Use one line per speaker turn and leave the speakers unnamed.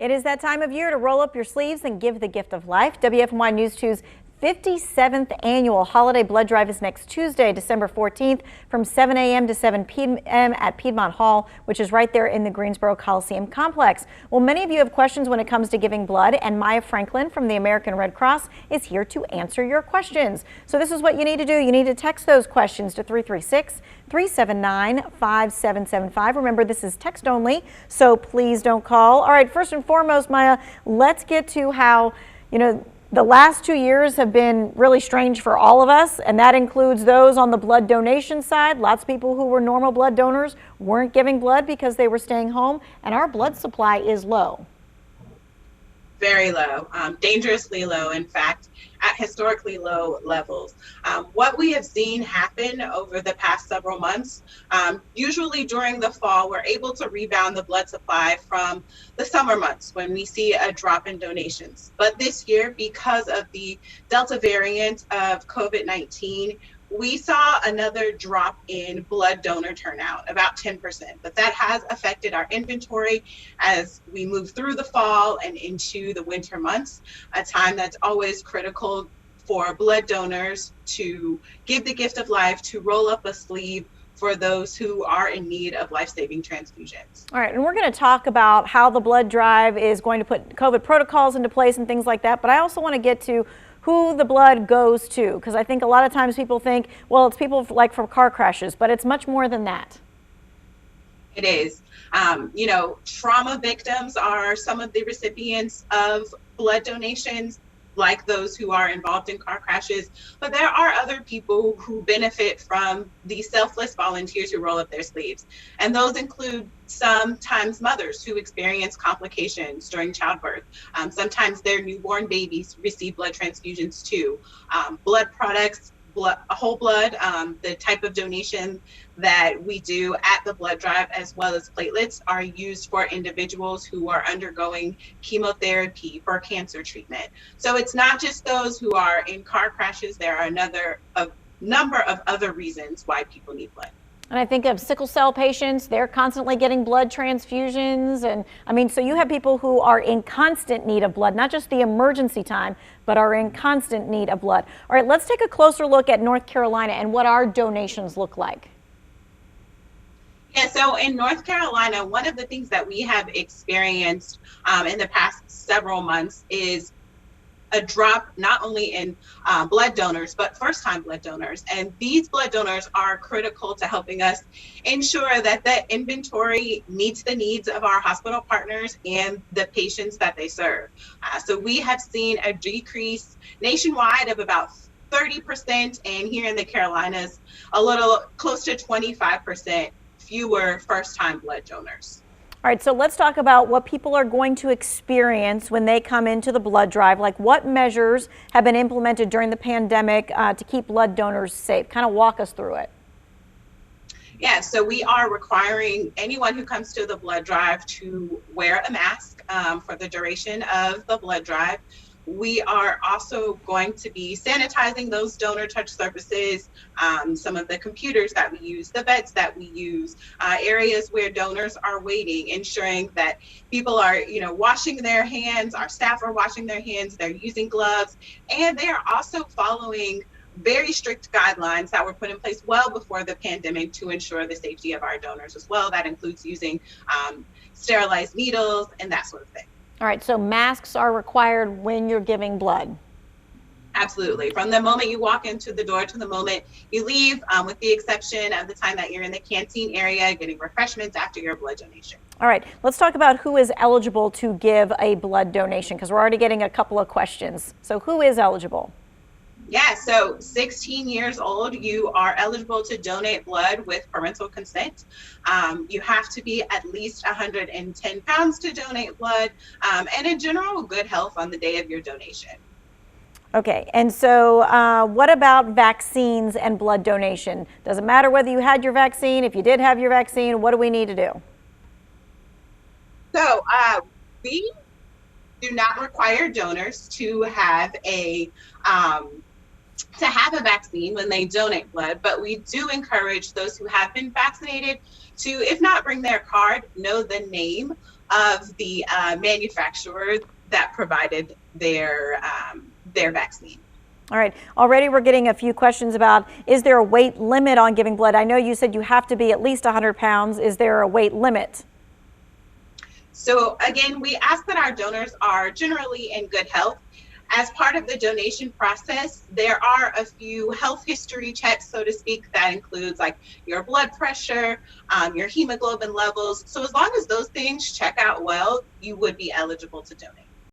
It is that time of year to roll up your sleeves and give the gift of life. WFMY News 2's 57th annual holiday blood drive is next Tuesday, December 14th from 7 a.m. to 7 p.m. at Piedmont Hall, which is right there in the Greensboro Coliseum complex. Well, many of you have questions when it comes to giving blood, and Maya Franklin from the American Red Cross is here to answer your questions. So this is what you need to do. You need to text those questions to 336-379-5775. Remember, this is text only, so please don't call. All right, first and foremost, Maya, let's get to how, the last 2 years have been really strange for all of us, and that includes those on the blood donation side. Lots of people who were normal blood donors weren't giving blood because they were staying home, and our blood supply is low.
Very low, dangerously low, in fact, at historically low levels. What we have seen happen over the past several months, usually during the fall, we're able to rebound the blood supply from the summer months when we see a drop in donations. But this year, because of the Delta variant of COVID-19, we saw another drop in blood donor turnout, about 10%, but that has affected our inventory as we move through the fall and into the winter months, a time that's always critical for blood donors to give the gift of life, to roll up a sleeve for those who are in need of life-saving transfusions.
All right, and we're going to talk about how the blood drive is going to put COVID protocols into place and things like that, but I also want to get to who the blood goes to, because I think a lot of times people think, well, it's people like from car crashes, but it's much more than that.
It is. Trauma victims are some of the recipients of blood donations, like those who are involved in car crashes, but there are other people who benefit from the selfless volunteers who roll up their sleeves. And those include sometimes mothers who experience complications during childbirth. Sometimes their newborn babies receive blood transfusions too. Blood products, whole blood, the type of donation that we do at the blood drive, as well as platelets, are used for individuals who are undergoing chemotherapy for cancer treatment. So it's not just those who are in car crashes. There are a number of other reasons why people need blood.
And I think of sickle cell patients, they're constantly getting blood transfusions. And so you have people who are in constant need of blood, not just the emergency time, but are in constant need of blood. All right, let's take a closer look at North Carolina and what our donations look like.
Yeah, so in North Carolina, one of the things that we have experienced in the past several months is a drop not only in blood donors, but first-time blood donors. And these blood donors are critical to helping us ensure that the inventory meets the needs of our hospital partners and the patients that they serve. So we have seen a decrease nationwide of about 30%, and here in the Carolinas, a little close to 25% fewer first-time blood donors.
All right, so let's talk about what people are going to experience when they come into the blood drive. Like, what measures have been implemented during the pandemic to keep blood donors safe? Kind of walk us through it.
Yeah, so we are requiring anyone who comes to the blood drive to wear a mask for the duration of the blood drive. We are also going to be sanitizing those donor touch surfaces, some of the computers that we use, the beds that we use, areas where donors are waiting, ensuring that people are, washing their hands, our staff are washing their hands, they're using gloves, and they are also following very strict guidelines that were put in place well before the pandemic to ensure the safety of our donors as well. That includes using sterilized needles and that sort of thing.
All right, so masks are required when you're giving blood.
Absolutely. From the moment you walk into the door to the moment you leave, with the exception of the time that you're in the canteen area getting refreshments after your blood donation.
All right, let's talk about who is eligible to give a blood donation, because we're already getting a couple of questions. So who is eligible?
Yeah, so 16 years old, you are eligible to donate blood with parental consent. You have to be at least 110 pounds to donate blood, and in general, good health on the day of your donation.
Okay, and so what about vaccines and blood donation? Does it matter whether you had your vaccine? If you did have your vaccine, what do we need to do?
So we do not require donors to have a to have a vaccine when they donate blood, but we do encourage those who have been vaccinated to, if not bring their card, know the name of the manufacturer that provided their vaccine.
All right. Already we're getting a few questions about, is there a weight limit on giving blood? I know you said you have to be at least 100 pounds. Is there a weight limit?
So again, we ask that our donors are generally in good health. As part of the donation process, there are a few health history checks, so to speak, that includes like your blood pressure, your hemoglobin levels. So as long as those things check out well, you would be eligible to donate.